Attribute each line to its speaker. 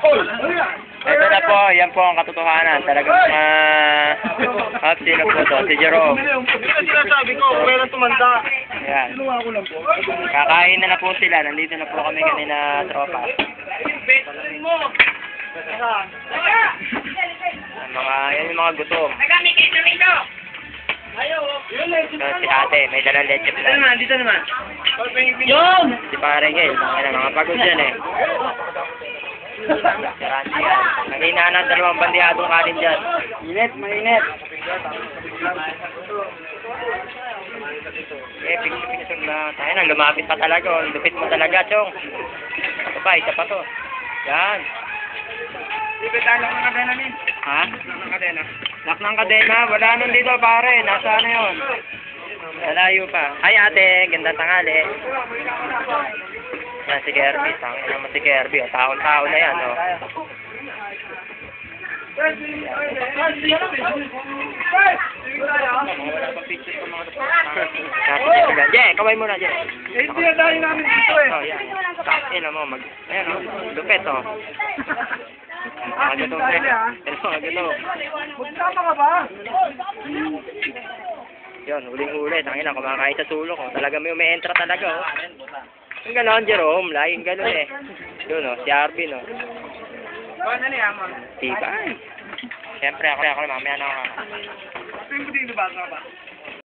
Speaker 1: Ito na po, yan po ang katotohanan. Talagang sino po to? Si Jerome.
Speaker 2: Hindi sinasabi ko, okay lang tumanda.
Speaker 1: Yan. Kakain na po sila. Nandito na po kami kanina tropa. Yan yung mga gutom. Si ate, may dalang leche plan.
Speaker 2: Dito naman.
Speaker 1: Si pare Gel, mga pagod yan eh. Si Randy yan. Mahina na dalawang bandihadong kanin dyan.
Speaker 2: Mainit.
Speaker 1: Picture na tayo na. Lumapit pa talaga. Lupit mo talaga, Chong. Ito pa, isa pa to. Yan.
Speaker 2: Ibigay lang ng kadena nin.
Speaker 1: Ha?
Speaker 2: Ng kadena.
Speaker 1: Lock ng kadena. Wala nun dito, pare. Nasa ano yun? Malayo pa. Ay, ate. Ganda tangali. Yan, si Kirby. Tangin naman si Kirby. Taon-taon na yan, oh. Jay, kaway muna, Jay.
Speaker 2: Hindi na dahil namin dito eh.
Speaker 1: Oh, yan. Takin mo. Ayan, oh. Lupet, oh. Magato, eh. Magato.
Speaker 2: Magsama ka ba?
Speaker 1: Yun, huling-huli. Tangin na, kumakain sa sulok, oh. Talaga may ume-entra talaga, oh. Yung gano'n, Jerome. Laging gano'n, eh. Yun, oh. Si Arvin, oh.
Speaker 2: Ano niya, man?
Speaker 1: Tibay. Siyempre, ako mamaya na ako.
Speaker 2: Ito yung dito ba?